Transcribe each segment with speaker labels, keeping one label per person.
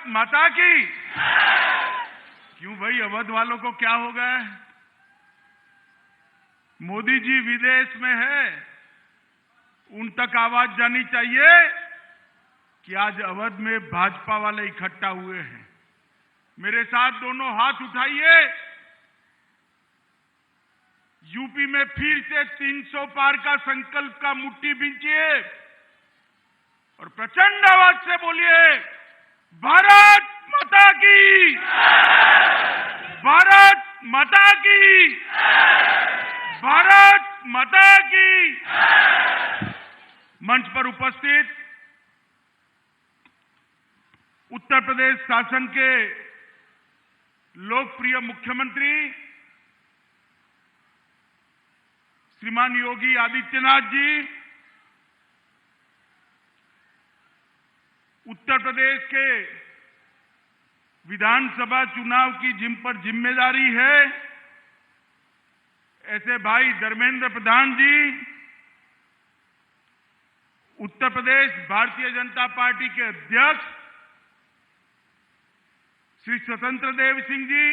Speaker 1: माता की। क्यों भाई, अवध वालों को क्या हो गया है? मोदी जी विदेश में है, उन तक आवाज जानी चाहिए कि आज अवध में भाजपा वाले इकट्ठा हुए हैं। मेरे साथ दोनों हाथ उठाइए। यूपी में फिर से 300 पार का संकल्प का मुट्ठी बींचिए और प्रचंड आवाज से बोलिए, भारत माता की, भारत माता की, भारत माता की। मंच पर उपस्थित उत्तर प्रदेश शासन के लोकप्रिय मुख्यमंत्री श्रीमान योगी आदित्यनाथ जी, उत्तर प्रदेश के विधानसभा चुनाव की जिन पर जिम्मेदारी है, ऐसे भाई धर्मेंद्र प्रधान जी, उत्तर प्रदेश भारतीय जनता पार्टी के अध्यक्ष श्री स्वतंत्र देव सिंह जी,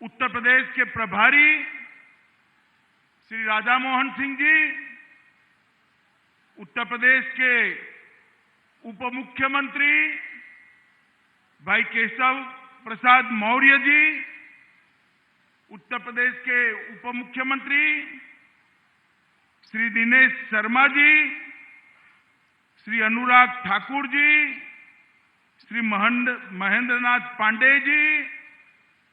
Speaker 1: उत्तर प्रदेश के प्रभारी श्री राधा मोहन सिंह जी, उत्तर प्रदेश के उप मुख्यमंत्री भाई केशव प्रसाद मौर्य जी, उत्तर प्रदेश के उप मुख्यमंत्री श्री दिनेश शर्मा जी, श्री अनुराग ठाकुर जी, श्री महेंद्रनाथ पांडे जी,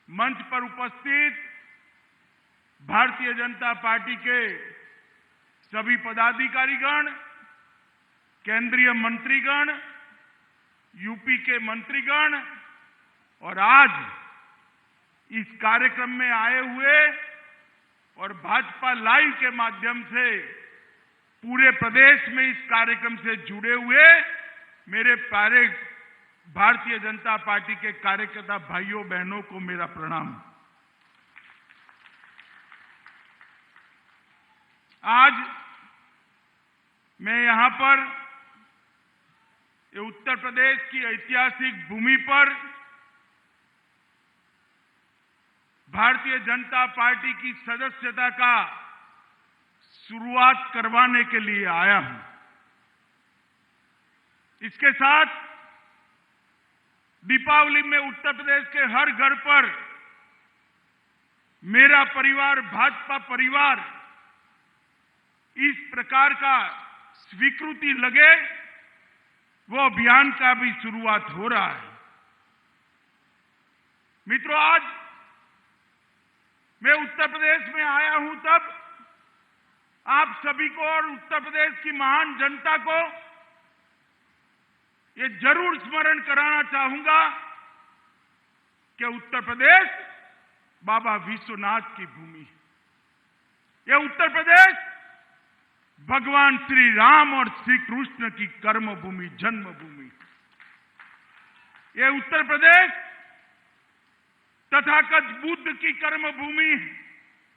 Speaker 1: मंच पर उपस्थित भारतीय जनता पार्टी के सभी पदाधिकारीगण, केंद्रीय मंत्रीगण, यूपी के मंत्रीगण और आज इस कार्यक्रम में आए हुए और भाजपा लाइव के माध्यम से पूरे प्रदेश में इस कार्यक्रम से जुड़े हुए मेरे प्यारे भारतीय जनता पार्टी के कार्यकर्ता भाइयों बहनों को मेरा प्रणाम। आज मैं यहां पर ये उत्तर प्रदेश की ऐतिहासिक भूमि पर भारतीय जनता पार्टी की सदस्यता का शुरुआत करवाने के लिए आया हूं। इसके साथ दीपावली में उत्तर प्रदेश के हर घर पर मेरा परिवार, भाजपा परिवार, इस प्रकार का स्वीकृति लगे वो अभियान का भी शुरुआत हो रहा है। मित्रों, आज मैं उत्तर प्रदेश में आया हूं तब आप सभी को और उत्तर प्रदेश की महान जनता को ये जरूर स्मरण कराना चाहूंगा कि उत्तर प्रदेश बाबा विश्वनाथ की भूमि है। यह उत्तर प्रदेश भगवान श्री राम और श्री कृष्ण की कर्म भूमि, जन्मभूमि। यह उत्तर प्रदेश तथागत बुद्ध की कर्म भूमि,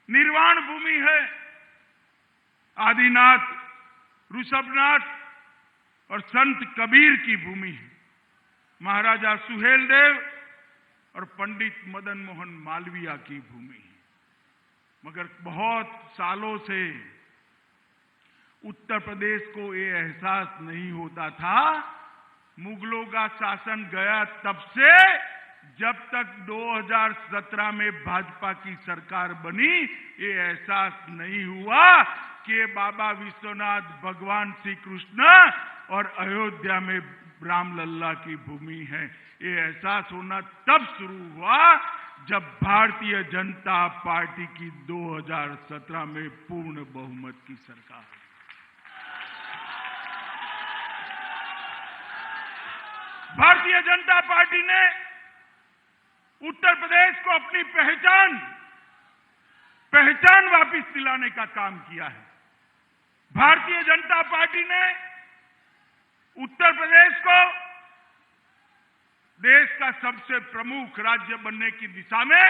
Speaker 1: निर्वाण भूमि है। आदिनाथ, ऋषभनाथ और संत कबीर की भूमि है। महाराजा सुहेलदेव और पंडित मदन मोहन मालवीय की भूमि है। मगर बहुत सालों से उत्तर प्रदेश को ये एहसास नहीं होता था। मुगलों का शासन गया तब से जब तक 2017 में भाजपा की सरकार बनी, ये एहसास नहीं हुआ कि बाबा विश्वनाथ, भगवान श्री कृष्ण और अयोध्या में रामलल्ला की भूमि है। ये एहसास होना तब शुरू हुआ जब भारतीय जनता पार्टी की 2017 में पूर्ण बहुमत की सरकार हुई। भारतीय जनता पार्टी ने उत्तर प्रदेश को अपनी पहचान वापस दिलाने का काम किया है। भारतीय जनता पार्टी ने उत्तर प्रदेश को देश का सबसे प्रमुख राज्य बनने की दिशा में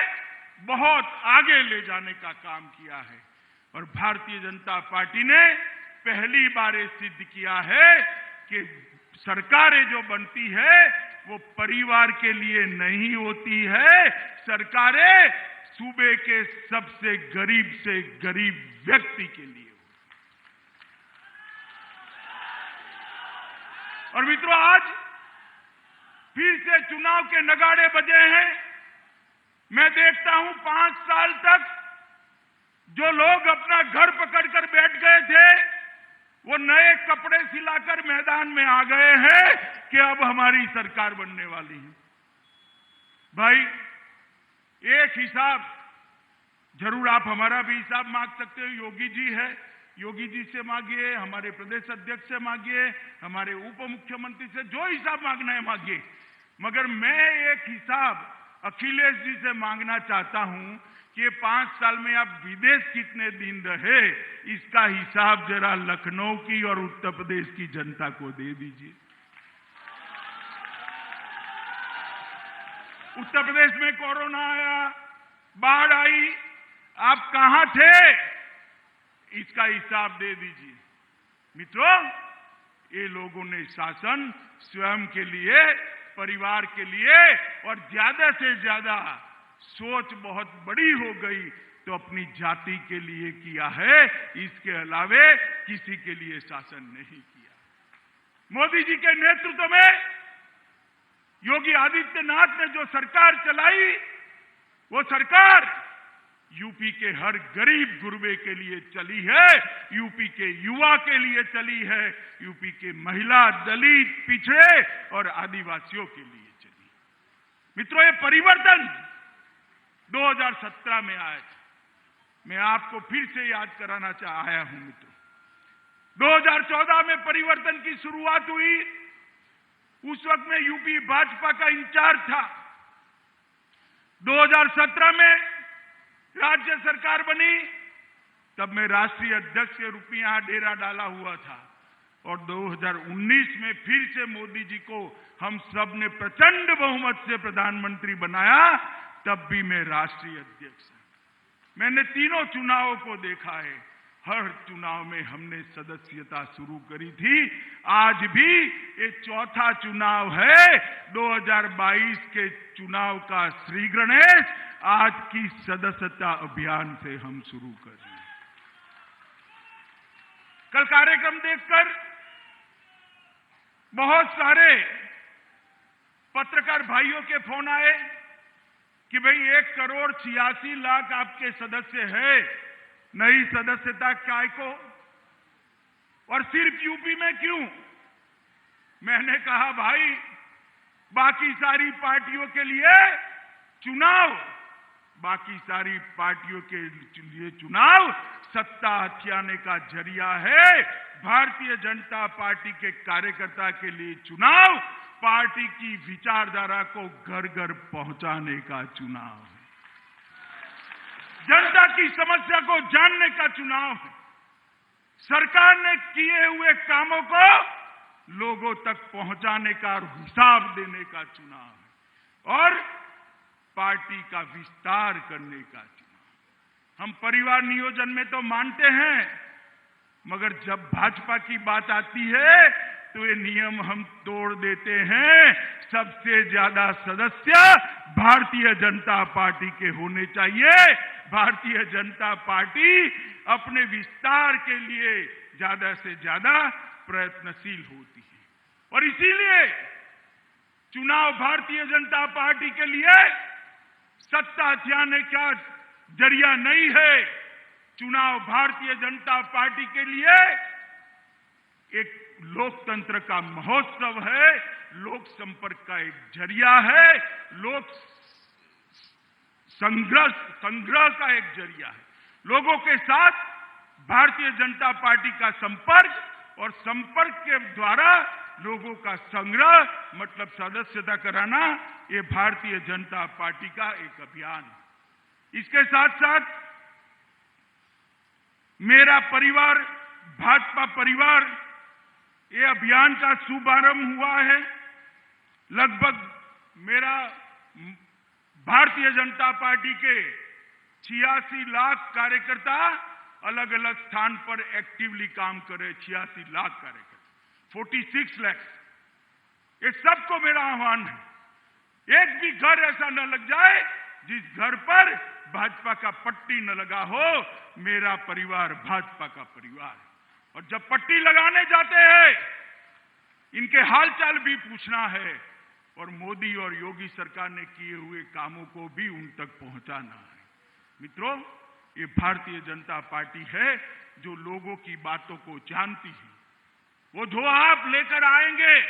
Speaker 1: बहुत आगे ले जाने का काम किया है। और भारतीय जनता पार्टी ने पहली बार ये सिद्ध किया है कि सरकारें जो बनती है वो परिवार के लिए नहीं होती है। सरकारें सूबे के सबसे गरीब से गरीब व्यक्ति के लिए। और मित्रों, आज फिर से चुनाव के नगाड़े बजे हैं। मैं देखता हूं 5 साल तक जो लोग अपना घर पकड़कर बैठ गए थे, वो नए कपड़े सिलाकर मैदान में आ गए हैं कि अब हमारी सरकार बनने वाली है। भाई, एक हिसाब जरूर आप हमारा भी हिसाब मांग सकते हो। योगी जी है, योगी जी से मांगिए, हमारे प्रदेश अध्यक्ष से मांगिए, हमारे उप मुख्यमंत्री से, जो हिसाब मांगना है मांगिए। मगर मैं एक हिसाब अखिलेश जी से मांगना चाहता हूं कि ये 5 साल में आप विदेश कितने दिन रहे, इसका हिसाब जरा लखनऊ की और उत्तर प्रदेश की जनता को दे दीजिए। उत्तर प्रदेश में कोरोना आया, बाढ़ आई, आप कहां थे, इसका हिसाब दे दीजिए। मित्रों, ये लोगों ने शासन स्वयं के लिए, परिवार के लिए और ज्यादा से ज्यादा सोच बहुत बड़ी हो गई तो अपनी जाति के लिए किया है। इसके अलावे किसी के लिए शासन नहीं किया। मोदी जी के नेतृत्व में योगी आदित्यनाथ ने जो सरकार चलाई, वो सरकार यूपी के हर गरीब गुरबे के लिए चली है, यूपी के युवा के लिए चली है, यूपी के महिला, दलित, पिछड़े और आदिवासियों के लिए चली। मित्रों, ये परिवर्तन 2017 में आया था। मैं आपको फिर से याद कराना आया हूं मित्रों। 2014 में परिवर्तन की शुरुआत हुई। उस वक्त में यूपी भाजपा का इंचार्ज था। 2017 में राज्य सरकार बनी, तब मैं राष्ट्रीय अध्यक्ष के रूप में यहां डेरा डाला हुआ था। और 2019 में फिर से मोदी जी को हम सब ने प्रचंड बहुमत से प्रधानमंत्री बनाया, तब भी मैं राष्ट्रीय अध्यक्ष। मैंने तीनों चुनावों को देखा है। हर चुनाव में हमने सदस्यता शुरू करी थी। आज भी ये चौथा चुनाव है। 2022 के चुनाव का श्री गणेश आज की सदस्यता अभियान से हम शुरू कर रहे हैं। कल कार्यक्रम देखकर बहुत सारे पत्रकार भाइयों के फोन आए कि भाई 1,86,00,000 आपके सदस्य है, नई सदस्यता काय को, और सिर्फ यूपी में क्यों? मैंने कहा भाई, बाकी सारी पार्टियों के लिए चुनाव, बाकी सारी पार्टियों के लिए चुनाव सत्ता हथियाने का जरिया है। भारतीय जनता पार्टी के कार्यकर्ता के लिए चुनाव पार्टी की विचारधारा को घर घर पहुंचाने का चुनाव है। जनता की समस्या को जानने का चुनाव है। सरकार ने किए हुए कामों को लोगों तक पहुंचाने का और हिसाब देने का चुनाव है, और पार्टी का विस्तार करने का चुनाव। हम परिवार नियोजन में तो मानते हैं, मगर जब भाजपा की बात आती है तो ये नियम हम तोड़ देते हैं। सबसे ज्यादा सदस्य भारतीय जनता पार्टी के होने चाहिए। भारतीय जनता पार्टी अपने विस्तार के लिए ज्यादा से ज्यादा प्रयत्नशील होती है, और इसीलिए चुनाव भारतीय जनता पार्टी के लिए सत्ता हथियाने का जरिया नहीं है। चुनाव भारतीय जनता पार्टी के लिए एक लोकतंत्र का महोत्सव है, लोक संपर्क का एक जरिया है, लोक संग्रह का एक जरिया है। लोगों के साथ भारतीय जनता पार्टी का संपर्क, और संपर्क के द्वारा लोगों का संग्रह, मतलब सदस्यता कराना, ये भारतीय जनता पार्टी का एक अभियान है। इसके साथ साथ मेरा परिवार, भाजपा परिवार, ये अभियान का शुभारंभ हुआ है। लगभग मेरा भारतीय जनता पार्टी के 86 लाख कार्यकर्ता अलग अलग स्थान पर एक्टिवली काम कर रहे। 86 लाख कार्यकर्ता, 46 लाख। ये सबको मेरा आह्वान है। एक भी घर ऐसा न लग जाए जिस घर पर भाजपा का पट्टी न लगा हो। मेरा परिवार भाजपा का परिवार है, और जब पट्टी लगाने जाते हैं इनके हालचाल भी पूछना है, और मोदी और योगी सरकार ने किए हुए कामों को भी उन तक पहुंचाना है। मित्रों, ये भारतीय जनता पार्टी है जो लोगों की बातों को जानती है। वो जो आप लेकर आएंगे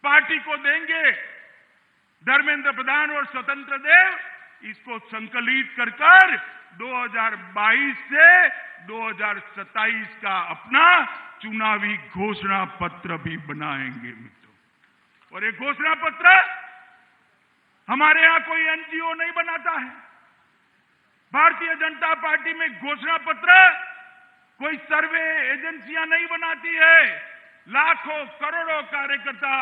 Speaker 1: पार्टी को देंगे। धर्मेंद्र प्रधान और स्वतंत्र देव इसको संकलित कर 2022 से 2027 का अपना चुनावी घोषणा पत्र भी बनाएंगे मित्रों। और ये घोषणा पत्र हमारे यहां कोई एनजीओ नहीं बनाता है। भारतीय जनता पार्टी में घोषणा पत्र कोई सर्वे एजेंसियां नहीं बनाती है। लाखों करोड़ों कार्यकर्ता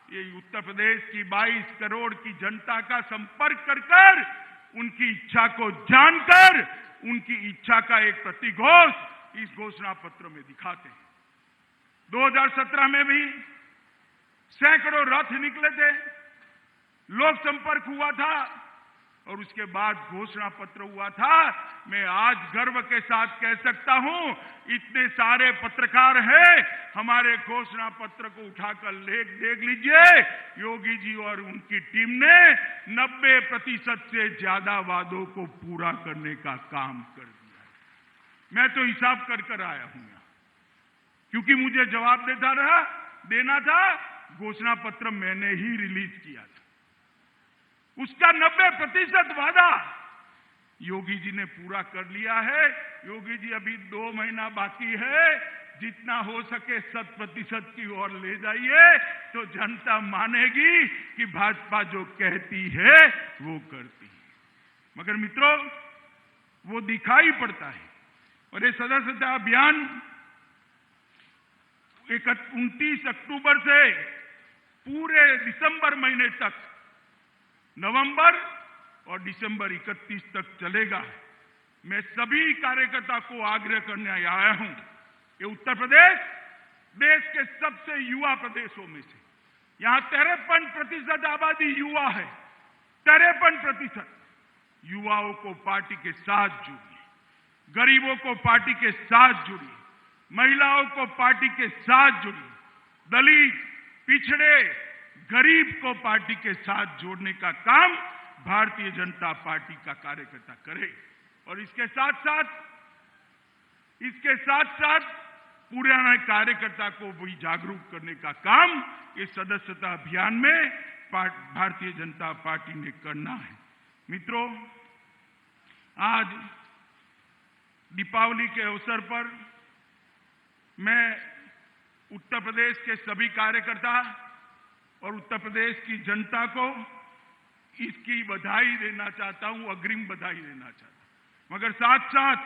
Speaker 1: ये उत्तर प्रदेश की 22 करोड़ की जनता का संपर्क कर उनकी इच्छा को जानकर उनकी इच्छा का एक प्रतिघोष इस घोषणा पत्र में दिखाते हैं। 2017 में भी सैकड़ों रथ निकले थे, लोक संपर्क हुआ था, और उसके बाद घोषणा पत्र हुआ था। मैं आज गर्व के साथ कह सकता हूं, इतने सारे पत्रकार हैं, हमारे घोषणा पत्र को उठाकर देख लीजिए। योगी जी और उनकी टीम ने 90% से ज्यादा वादों को पूरा करने का काम कर दिया। मैं तो हिसाब कर आया हूं यहां, क्योंकि मुझे जवाब देना था। घोषणा पत्र मैंने ही रिलीज किया था। उसका 90% वादा योगी जी ने पूरा कर लिया है। योगी जी अभी 2 महीना बाकी है, जितना हो सके 100% की ओर ले जाइए, तो जनता मानेगी कि भाजपा जो कहती है वो करती है। मगर मित्रों, वो दिखाई पड़ता है। और ये सदस्यता अभियान 29 अक्टूबर से पूरे दिसंबर महीने तक, नवंबर और दिसंबर 31 तक चलेगा। मैं सभी कार्यकर्ता को आग्रह करने आया हूं, ये उत्तर प्रदेश देश के सबसे युवा प्रदेशों में से, यहां 53% आबादी युवा है। 53% युवाओं को पार्टी के साथ जुड़िए, गरीबों को पार्टी के साथ जुड़िए, महिलाओं को पार्टी के साथ जुड़िए, दलित, पिछड़े, गरीब को पार्टी के साथ जोड़ने का काम भारतीय जनता पार्टी का कार्यकर्ता करे। और इसके साथ साथ पुराने कार्यकर्ता को भी जागरूक करने का काम इस सदस्यता अभियान में भारतीय जनता पार्टी ने करना है। मित्रों, आज दीपावली के अवसर पर मैं उत्तर प्रदेश के सभी कार्यकर्ता और उत्तर प्रदेश की जनता को इसकी बधाई देना चाहता हूं, अग्रिम बधाई देना चाहता हूं। मगर साथ साथ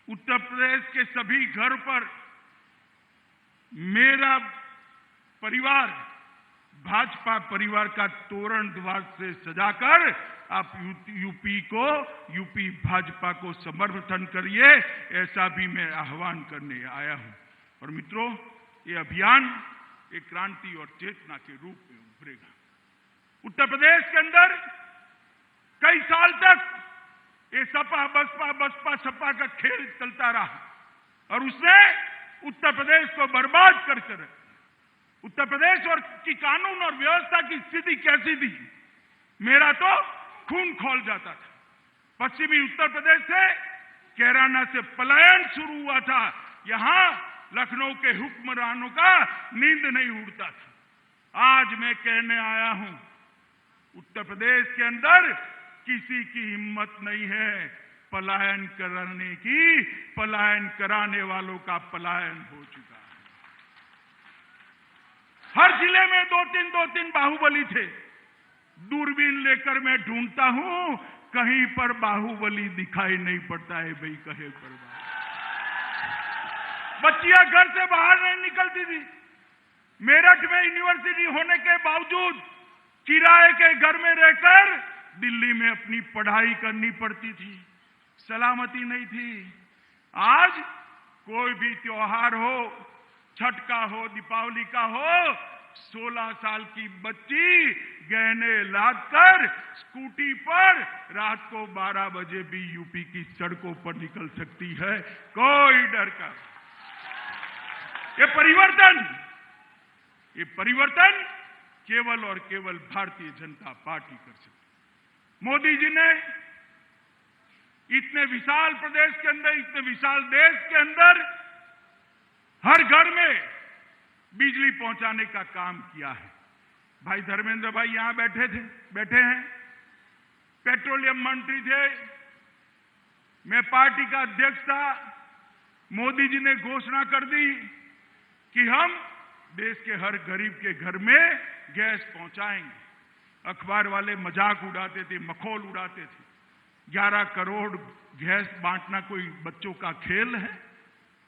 Speaker 1: उत्तर प्रदेश के सभी घर पर मेरा परिवार, भाजपा परिवार का तोरण द्वार से सजाकर आप यूपी भाजपा को समर्थन करिए, ऐसा भी मैं आह्वान करने आया हूं। और मित्रों, ये अभियान एक क्रांति और चेतना के रूप में उभरेगा। उत्तर प्रदेश के अंदर कई साल तक ये सपा सपा का खेल चलता रहा, और उसने उत्तर प्रदेश को बर्बाद करके रखा। उत्तर प्रदेश और की कानून और व्यवस्था की स्थिति कैसी थी, मेरा तो खून खौल जाता था। पश्चिमी उत्तर प्रदेश से कैराना से पलायन शुरू हुआ था। यहां लखनऊ के हुक्मरानों का नींद नहीं उड़ता था। आज मैं कहने आया हूं, उत्तर प्रदेश के अंदर किसी की हिम्मत नहीं है पलायन करने की। पलायन कराने वालों का पलायन हो चुका है। हर जिले में दो तीन बाहुबली थे। दूरबीन लेकर मैं ढूंढता हूं, कहीं पर बाहुबली दिखाई नहीं पड़ता है। भाई कहे पर बच्चियां घर से बाहर नहीं निकलती थी। मेरठ में यूनिवर्सिटी होने के बावजूद किराए के घर में रहकर दिल्ली में अपनी पढ़ाई करनी पड़ती थी। सलामती नहीं थी। आज कोई भी त्योहार हो, छठ का हो, दीपावली का हो, 16 साल की बच्ची गहने लाद कर स्कूटी पर रात को 12 बजे भी यूपी की सड़कों पर निकल सकती है, कोई डर का। ये परिवर्तन केवल और केवल भारतीय जनता पार्टी कर सकती। मोदी जी ने इतने विशाल प्रदेश के अंदर, इतने विशाल देश के अंदर हर घर में बिजली पहुंचाने का काम किया है। भाई धर्मेंद्र भाई यहां बैठे हैं, पेट्रोलियम मंत्री थे, मैं पार्टी का अध्यक्ष था। मोदी जी ने घोषणा कर दी कि हम देश के हर गरीब के घर में गैस पहुंचाएंगे। अखबार वाले मजाक उड़ाते थे, मखौल उड़ाते थे, 11 करोड़ गैस बांटना कोई बच्चों का खेल है?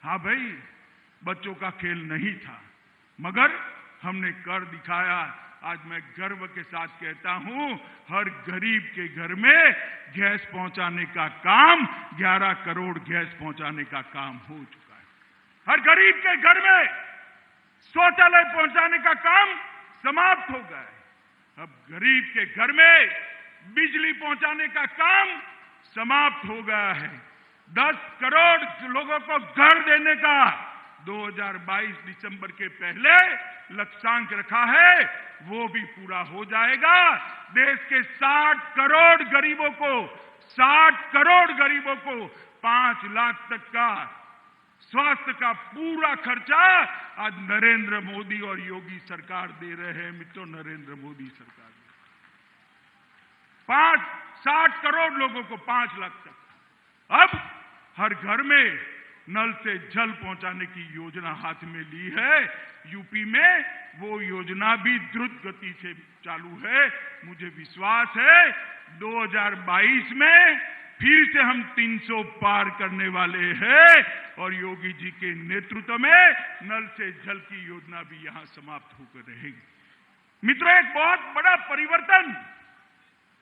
Speaker 1: हाँ भाई, बच्चों का खेल नहीं था, मगर हमने कर दिखाया। आज मैं गर्व के साथ कहता हूं, हर गरीब के घर में गैस पहुंचाने का काम, 11 करोड़ गैस पहुंचाने का काम हो चुका है। हर गरीब के घर में शौचालय पहुंचाने का काम समाप्त हो गया है। अब गरीब के घर में बिजली पहुंचाने का काम समाप्त हो गया है। 10 करोड़ लोगों को घर देने का 2022 दिसंबर के पहले लक्ष्यांक रखा है, वो भी पूरा हो जाएगा। देश के 60 करोड़ गरीबों को 5 लाख तक का स्वास्थ्य का पूरा खर्चा आज नरेंद्र मोदी और योगी सरकार दे रहे हैं। मित्रों, नरेंद्र मोदी सरकार 60 करोड़ लोगों को 5 लाख तक। अब हर घर में नल से जल पहुंचाने की योजना हाथ में ली है। यूपी में वो योजना भी द्रुत गति से चालू है। मुझे विश्वास है 2022 में फिर से हम 300 पार करने वाले हैं और योगी जी के नेतृत्व में नल से जल की योजना भी यहां समाप्त होकर रहेगी। मित्रों, एक बहुत बड़ा परिवर्तन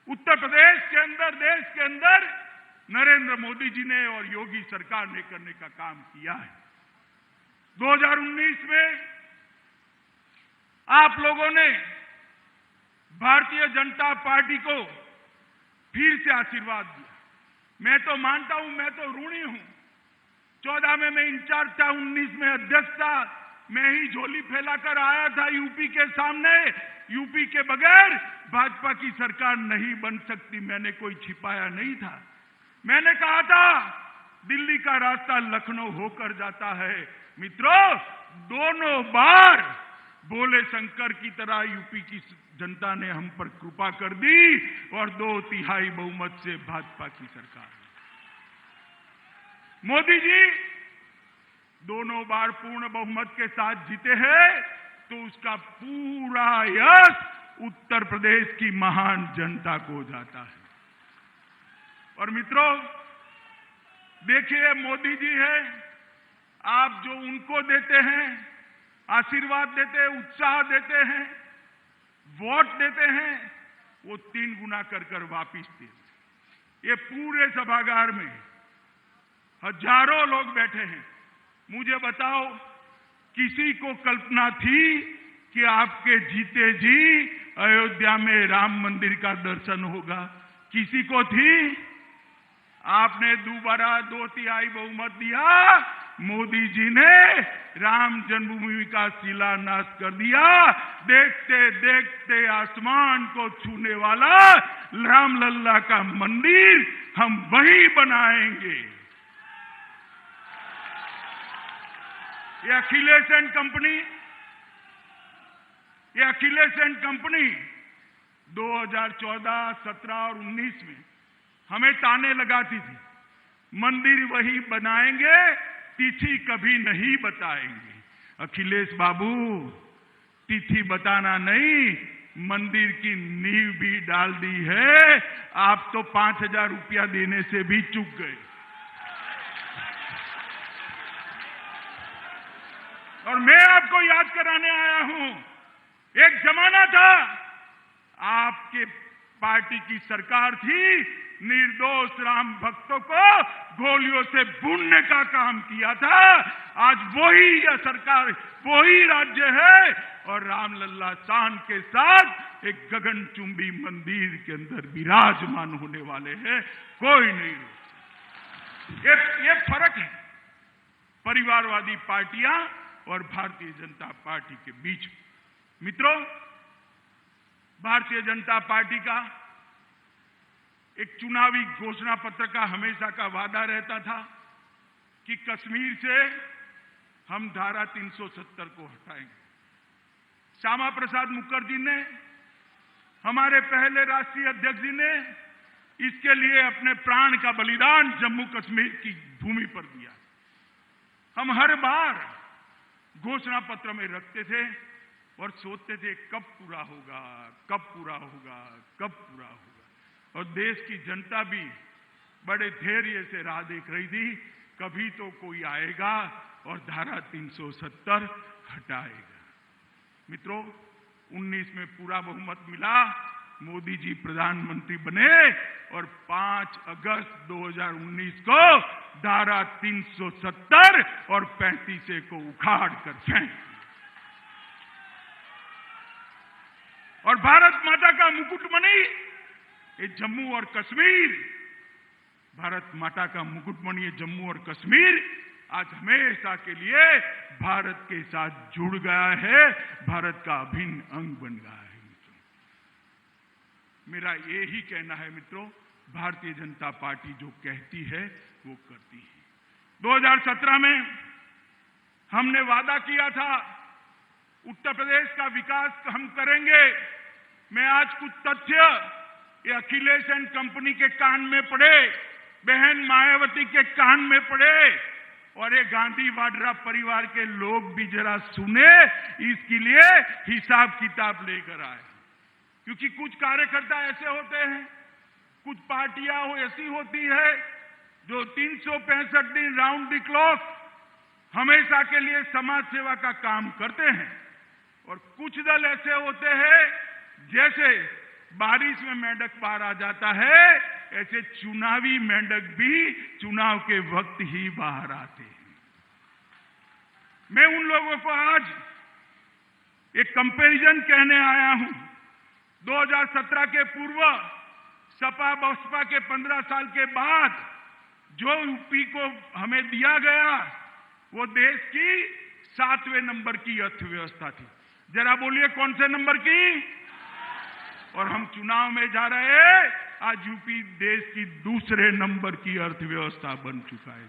Speaker 1: उत्तर प्रदेश के अंदर, देश के अंदर नरेंद्र मोदी जी ने और योगी सरकार ने करने का काम किया है। 2019 में आप लोगों ने भारतीय जनता पार्टी को फिर से आशीर्वाद दिया। मैं तो मानता हूं, मैं तो ऋणी हूं। 14 में मैं इंचार्ज था, 19 में अध्यक्ष था। मैं ही झोली फैलाकर आया था यूपी के सामने। यूपी के बगैर भाजपा की सरकार नहीं बन सकती, मैंने कोई छिपाया नहीं था। मैंने कहा था दिल्ली का रास्ता लखनऊ होकर जाता है। मित्रों, दोनों बार भोले शंकर की तरह यूपी की जनता ने हम पर कृपा कर दी और 2/3 बहुमत से भाजपा की सरकार। मोदी जी दोनों बार पूर्ण बहुमत के साथ जीते हैं, तो उसका पूरा यश उत्तर प्रदेश की महान जनता को जाता है। और मित्रों, देखिए, मोदी जी है, आप जो उनको देते हैं, आशीर्वाद देते हैं, उत्साह देते हैं, वोट देते हैं, वो 3 गुना कर वापिस देते। ये पूरे सभागार में हजारों लोग बैठे हैं। मुझे बताओ, किसी को कल्पना थी कि आपके जीते जी अयोध्या में राम मंदिर का दर्शन होगा? किसी को थी? आपने दोबारा 2/3 बहुमत दिया, मोदी जी ने राम जन्मभूमि का शिलान्यास कर दिया। देखते देखते आसमान को छूने वाला रामलल्ला का मंदिर हम वहीं बनाएंगे। ये अखिलेश एंड कंपनी 2014, 17 और 19 में हमें ताने लगाती थी, मंदिर वही बनाएंगे, तिथि कभी नहीं बताएंगे। अखिलेश बाबू, तिथि बताना नहीं, मंदिर की नींव भी डाल दी है। आप तो 5,000 रुपया देने से भी चूक गए। और मैं आपको याद कराने आया हूं, एक जमाना था आपके पार्टी की सरकार थी, निर्दोष राम भक्तों को गोलियों से भूनने का काम किया था। आज वही यह सरकार, वही राज्य है और रामलल्ला शान के साथ एक गगनचुंबी मंदिर के अंदर विराजमान होने वाले हैं। कोई नहीं रोक। ये फर्क है परिवारवादी पार्टियां और भारतीय जनता पार्टी के बीच। मित्रों, भारतीय जनता पार्टी का एक चुनावी घोषणा पत्र का हमेशा का वादा रहता था कि कश्मीर से हम धारा 370 को हटाएंगे। श्यामा प्रसाद मुखर्जी ने, हमारे पहले राष्ट्रीय अध्यक्ष जी ने इसके लिए अपने प्राण का बलिदान जम्मू कश्मीर की भूमि पर दिया। हम हर बार घोषणा पत्र में रखते थे और सोचते थे कब पूरा होगा, कब पूरा होगा, कब पूरा होगा। और देश की जनता भी बड़े धैर्य से राह देख रही थी, कभी तो कोई आएगा और धारा 370 हटाएगा। मित्रों, 19 में पूरा बहुमत मिला, मोदी जी प्रधानमंत्री बने और 5 अगस्त 2019 को धारा 370 और 35 को उखाड़ कर फेंक। और भारत माता का मुकुटमणि ये जम्मू और कश्मीर, भारत माता का मुकुटमणि ये जम्मू और कश्मीर आज हमेशा के लिए भारत के साथ जुड़ गया है, भारत का अभिन्न अंग बन गया है। मेरा यही कहना है मित्रों, भारतीय जनता पार्टी जो कहती है वो करती है। 2017 में हमने वादा किया था उत्तर प्रदेश का विकास हम करेंगे। मैं आज कुछ तथ्य ये अखिलेश एंड कंपनी के कान में पड़े, बहन मायावती के कान में पड़े और ये गांधी वाड्रा परिवार के लोग भी जरा सुने, इसके लिए हिसाब किताब लेकर आए। क्योंकि कुछ कार्यकर्ता ऐसे होते हैं, कुछ पार्टियां ऐसी होती है जो 365 दिन राउंड द क्लॉक हमेशा के लिए समाज सेवा का काम करते हैं और कुछ दल ऐसे होते हैं जैसे बारिश में मेंढक बाहर आ जाता है, ऐसे चुनावी मेंढक भी चुनाव के वक्त ही बाहर आते हैं। मैं उन लोगों को आज एक कंपैरिजन कहने आया हूं। 2017 के पूर्व सपा बसपा के 15 साल के बाद जो यूपी को हमें दिया गया वो देश की 7वें नंबर की अर्थव्यवस्था थी। जरा बोलिए कौन से नंबर की? और हम चुनाव में जा रहे हैं, आज यूपी देश की 2 नंबर की अर्थव्यवस्था बन चुका है।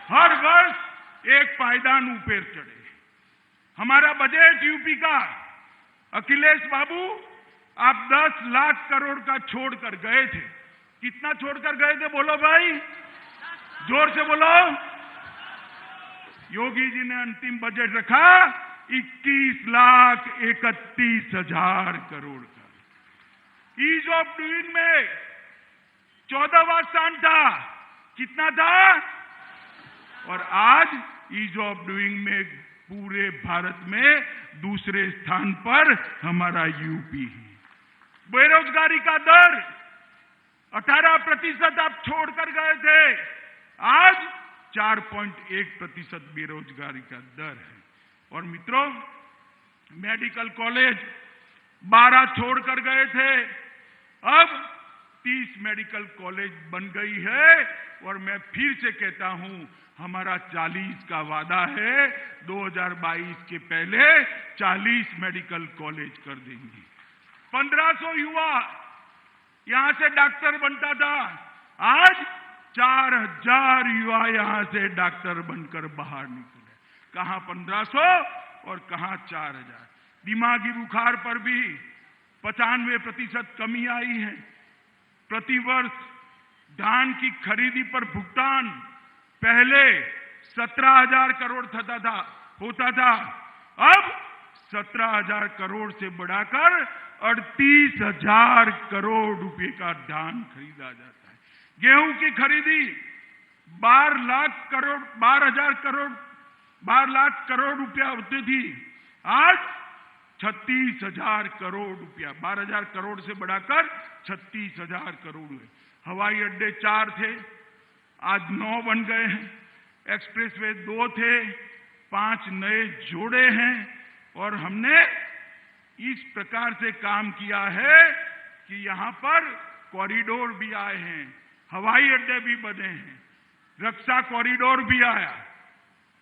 Speaker 1: हर वर्ष एक पायदान ऊपर चढ़े। हमारा बजट यूपी का, अखिलेश बाबू आप 10 लाख करोड़ का छोड़कर गए थे। कितना छोड़कर गए थे बोलो भाई, जोर से बोलो। योगी जी ने अंतिम बजट रखा 21,31,000 करोड़ का। ईज ऑफ डूइंग में 14वां स्थान था। कितना था? और आज ईज ऑफ डूइंग में पूरे भारत में 2 स्थान पर हमारा यूपी है। बेरोजगारी का दर 18% आप छोड़कर गए थे, आज 4.1% बेरोजगारी का दर है। और मित्रों, मेडिकल कॉलेज 12 छोड़कर गए थे, अब 30 मेडिकल कॉलेज बन गई है। और मैं फिर से कहता हूं, हमारा 40 का वादा है, 2022 के पहले 40 मेडिकल कॉलेज कर देंगे। 1500 युवा यहां से डॉक्टर बनता था, आज 4000 युवा यहां से डॉक्टर बनकर बाहर निकले। कहां 1500 और कहां 4000। दिमागी बुखार पर भी 95% कमी आई है। प्रतिवर्ष धान की खरीदी पर भुगतान पहले 17,000 करोड़ होता था, अब 17,000 करोड़ से बढ़ाकर 38,000 करोड़ रुपए का धान खरीदा जाता है। गेहूं की खरीदी 12 लाख करोड़ रुपया होती थी, आज 36,000 करोड़ रुपया, 12,000 करोड़ से बढ़ाकर 36,000 करोड़ हुए। हवाई अड्डे 4 थे, आज 9 बन गए हैं। एक्सप्रेसवे 2 थे, 5 नए जोड़े हैं। और हमने इस प्रकार से काम किया है कि यहां पर कॉरिडोर भी आए हैं, हवाई अड्डे भी बने हैं, रक्षा कॉरिडोर भी आया,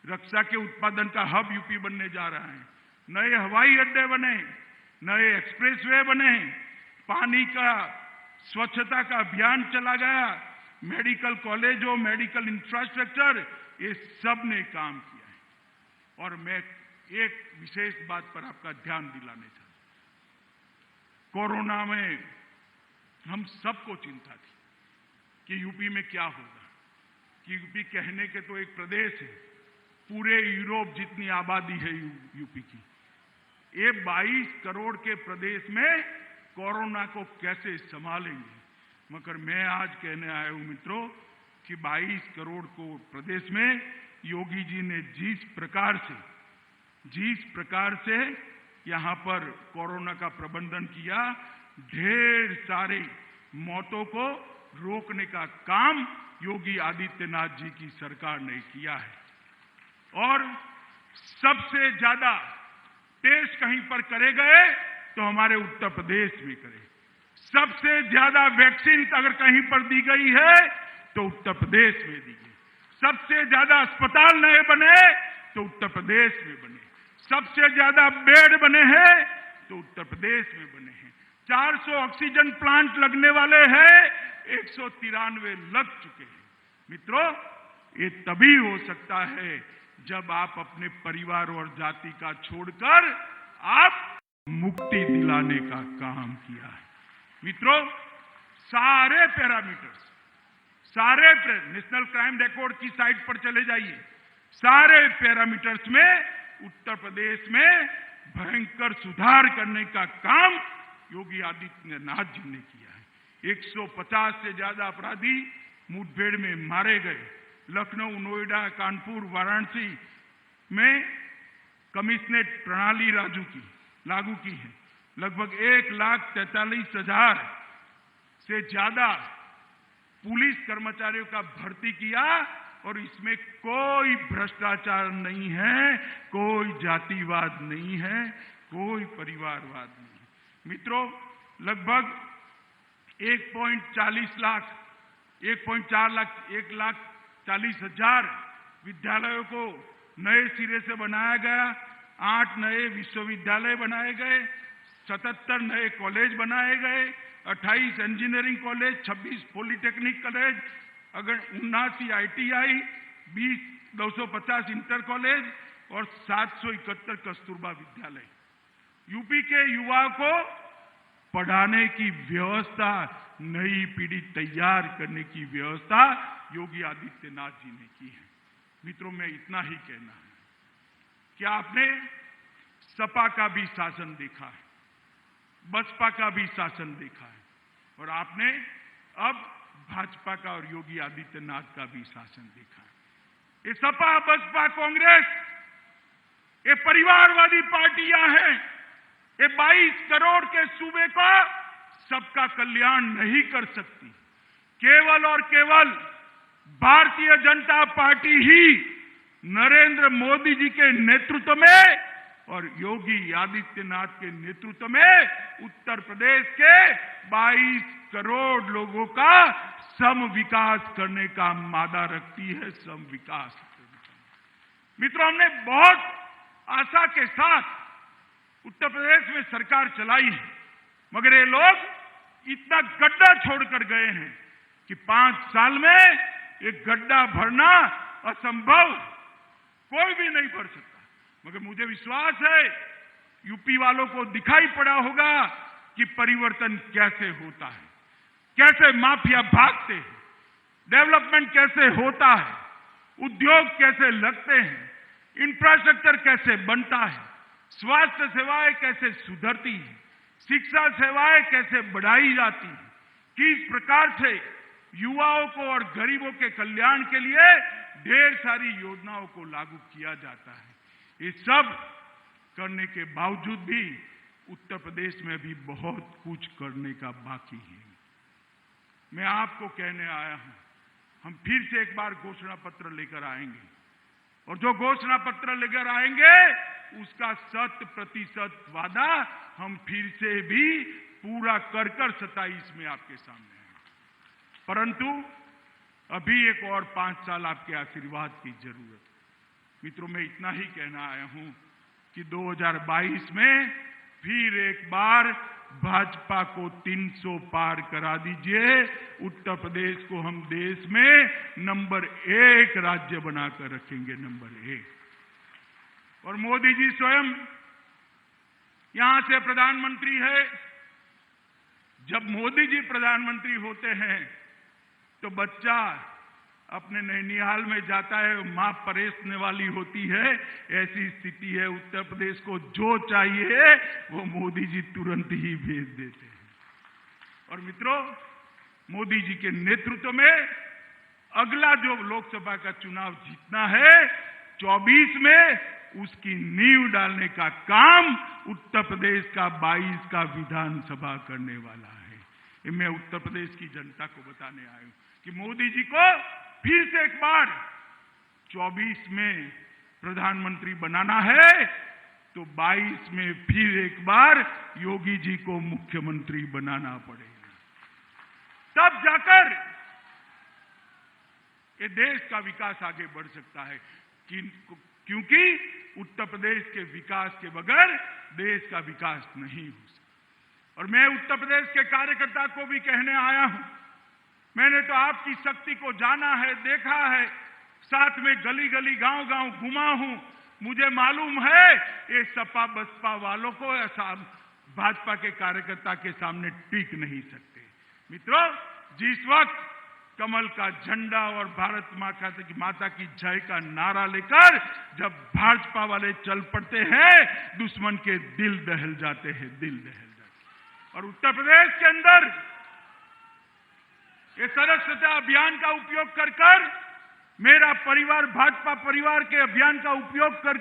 Speaker 1: रक्षा के उत्पादन का हब यूपी बनने जा रहा है, नए हवाई अड्डे बने, नए एक्सप्रेसवे बने, पानी का स्वच्छता का अभियान चला गया, मेडिकल कॉलेज हो, मेडिकल इंफ्रास्ट्रक्चर, ये सब ने काम किया है। और मैं एक विशेष बात पर आपका ध्यान दिलाने चाहता हूं। कोरोना में हम सबको चिंता थी कि यूपी में क्या होगा, कि यूपी कहने के तो एक प्रदेश है, पूरे यूरोप जितनी आबादी है यूपी की, ये 22 करोड़ के प्रदेश में कोरोना को कैसे संभालेंगे। मगर मैं आज कहने आया हूं मित्रों कि 22 करोड़ को प्रदेश में योगी जी ने जिस प्रकार से यहां पर कोरोना का प्रबंधन किया, ढेर सारे मौतों को रोकने का काम योगी आदित्यनाथ जी की सरकार ने किया है। और सबसे ज्यादा टेस्ट कहीं पर करे गए तो हमारे उत्तर प्रदेश में करे। सबसे ज्यादा वैक्सीन अगर कहीं पर दी गई है तो उत्तर प्रदेश में दी गई। सबसे ज्यादा अस्पताल नए बने तो उत्तर प्रदेश में बने। सबसे ज्यादा बेड बने हैं तो उत्तर प्रदेश में बने हैं। 400 ऑक्सीजन प्लांट लगने वाले हैं, 193 लग चुके हैं। मित्रों, ये तभी हो सकता है जब आप अपने परिवार और जाति का छोड़कर आप मुक्ति दिलाने का काम किया है। मित्रों, सारे पैरामीटर्स, नेशनल क्राइम रिकॉर्ड की साइट पर चले जाइए, सारे पैरामीटर्स में उत्तर प्रदेश में भयंकर सुधार करने का काम योगी आदित्यनाथ जी ने किया है। 150 से ज्यादा अपराधी मुठभेड़ में मारे गए। लखनऊ, नोएडा, कानपुर, वाराणसी में कमिश्नरेट प्रणाली लागू की है। लगभग 1,43,000 से ज्यादा पुलिस कर्मचारियों का भर्ती किया और इसमें कोई भ्रष्टाचार नहीं है, कोई जातिवाद नहीं है, कोई परिवारवाद नहीं। मित्रों, लगभग 1.4 लाख 1,40,000 विद्यालयों को नए सिरे से बनाया गया। 8 नए विश्वविद्यालय बनाए गए, 77 नए कॉलेज बनाए गए, 28 इंजीनियरिंग कॉलेज, 26 पॉलिटेक्निक कॉलेज, अगर 79 ITI, 250 इंटर कॉलेज और 771 कस्तूरबा विद्यालय। यूपी के युवाओं को पढ़ाने की व्यवस्था, नई पीढ़ी तैयार करने की व्यवस्था योगी आदित्यनाथ जी ने की है। मित्रों, मैं इतना ही कहना है कि आपने सपा का भी शासन देखा है, बसपा का भी शासन देखा है और आपने अब भाजपा का और योगी आदित्यनाथ का भी शासन देखा है। ये सपा, बसपा, कांग्रेस, ये परिवारवादी पार्टियां हैं। ये 22 करोड़ के सूबे का सबका कल्याण नहीं कर सकती। केवल और केवल भारतीय जनता पार्टी ही नरेंद्र मोदी जी के नेतृत्व में और योगी आदित्यनाथ के नेतृत्व में उत्तर प्रदेश के 22 करोड़ लोगों का सम विकास करने का मादा रखती है। सम विकास। मित्रों, हमने बहुत आशा के साथ उत्तर प्रदेश में सरकार चलाई है, मगर ये लोग इतना गड्ढा छोड़कर गए हैं कि 5 साल में एक गड्ढा भरना असंभव, कोई भी नहीं भर सकता। मगर मुझे विश्वास है यूपी वालों को दिखाई पड़ा होगा कि परिवर्तन कैसे होता है, कैसे माफिया भागते हैं, डेवलपमेंट कैसे होता है, उद्योग कैसे लगते हैं, इंफ्रास्ट्रक्चर कैसे बनता है, स्वास्थ्य सेवाएं कैसे सुधरती हैं, शिक्षा सेवाएं कैसे बढ़ाई जाती हैं, किस प्रकार से युवाओं को और गरीबों के कल्याण के लिए ढेर सारी योजनाओं को लागू किया जाता है। ये सब करने के बावजूद भी उत्तर प्रदेश में भी बहुत कुछ करने का बाकी है। मैं आपको कहने आया हूं, हम फिर से एक बार घोषणा पत्र लेकर आएंगे और जो घोषणा पत्र लेकर आएंगे उसका 100% वादा हम फिर से भी पूरा कर 27 में आपके सामने है। परंतु अभी एक और 5 साल आपके आशीर्वाद की जरूरत है। मित्रों, मैं इतना ही कहना आया हूं कि 2022 में फिर एक बार भाजपा को 300 पार करा दीजिए। उत्तर प्रदेश को हम देश में नंबर 1 राज्य बनाकर रखेंगे, नंबर 1। और मोदी जी स्वयं यहां से प्रधानमंत्री है। जब मोदी जी प्रधानमंत्री होते हैं तो बच्चा अपने नैनिहाल में जाता है, मां परेशने वाली होती है। ऐसी स्थिति है, उत्तर प्रदेश को जो चाहिए वो मोदी जी तुरंत ही भेज देते हैं। और मित्रों, मोदी जी के नेतृत्व में अगला जो लोकसभा का चुनाव जीतना है 24 में, उसकी नींव डालने का काम उत्तर प्रदेश का 22 का विधानसभा करने वाला है। ये मैं उत्तर प्रदेश की जनता को बताने आया हूं कि मोदी जी को फिर से एक बार 24 में प्रधानमंत्री बनाना है तो 22 में फिर एक बार योगी जी को मुख्यमंत्री बनाना पड़ेगा। तब जाकर ये देश का विकास आगे बढ़ सकता है, क्योंकि उत्तर प्रदेश के विकास के बगैर देश का विकास नहीं हो सकता। और मैं उत्तर प्रदेश के कार्यकर्ता को भी कहने आया हूं, मैंने तो आपकी शक्ति को जाना है, देखा है, साथ में गली गली गांव गांव घुमा हूं। मुझे मालूम है ये सपा बसपा वालों को भाजपा के कार्यकर्ता के सामने टिक नहीं सकते। मित्रों, जिस वक्त कमल का झंडा और भारत माता की जय का नारा लेकर जब भाजपा वाले चल पड़ते हैं, दुश्मन के दिल दहल जाते हैं, दिल दहल जाते हैं। और उत्तर प्रदेश के अंदर ये सदस्यता अभियान का उपयोग कर मेरा परिवार भाजपा परिवार के अभियान का उपयोग कर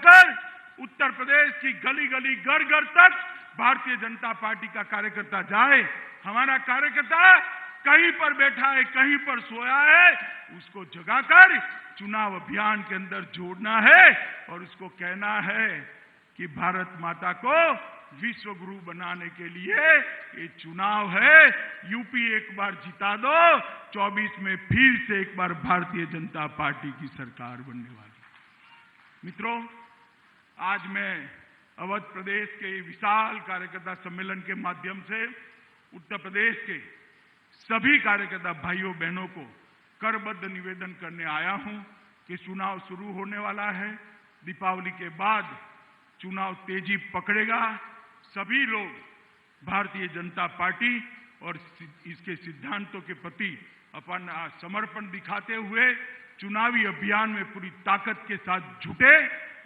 Speaker 1: उत्तर प्रदेश की गली गली घर घर तक भारतीय जनता पार्टी का कार्यकर्ता जाए। हमारा कार्यकर्ता कहीं पर बैठा है, कहीं पर सोया है, उसको जगाकर चुनाव अभियान के अंदर जोड़ना है और उसको कहना है कि भारत माता को विश्व गुरु बनाने के लिए ये चुनाव है। यूपी एक बार जिता दो, 24 में फिर से एक बार भारतीय जनता पार्टी की सरकार बनने वाली। मित्रों, आज मैं अवध प्रदेश के विशाल कार्यकर्ता सम्मेलन के माध्यम से उत्तर प्रदेश के सभी कार्यकर्ता भाइयों बहनों को करबद्ध निवेदन करने आया हूं कि चुनाव शुरू होने वाला है। दीपावली के बाद चुनाव तेजी पकड़ेगा। सभी लोग भारतीय जनता पार्टी और इसके सिद्धांतों के प्रति अपना समर्पण दिखाते हुए चुनावी अभियान में पूरी ताकत के साथ जुटे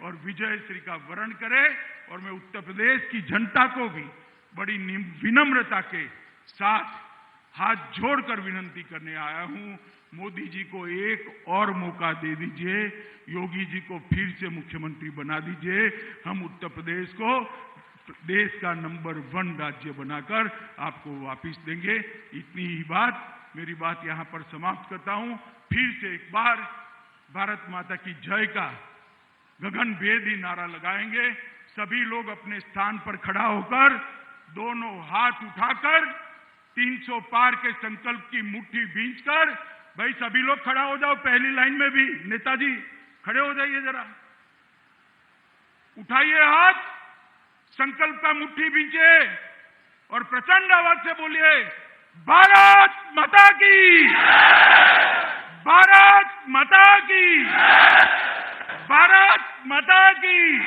Speaker 1: और विजय श्री का वरण करें। और मैं उत्तर प्रदेश की जनता को भी बड़ी विनम्रता के साथ हाथ जोड़कर विनती करने आया हूं, मोदी जी को एक और मौका दे दीजिए, योगी जी को फिर से मुख्यमंत्री बना दीजिए। हम उत्तर प्रदेश को देश का नंबर 1 राज्य बनाकर आपको वापस देंगे। इतनी ही बात, मेरी बात यहां पर समाप्त करता हूं। फिर से एक बार भारत माता की जय का गगनभेदी नारा लगाएंगे। सभी लोग अपने स्थान पर खड़ा होकर दोनों हाथ उठाकर 300 पार के संकल्प की मुट्ठी भींचकर, भाई सभी लोग खड़ा हो जाओ, पहली लाइन में भी नेताजी खड़े हो जाइए, जरा उठाइए हाथ, संकल्प का मुट्ठी भींचे और प्रचंड आवाज से बोलिए, भारत माता की, भारत माता की, भारत माता की।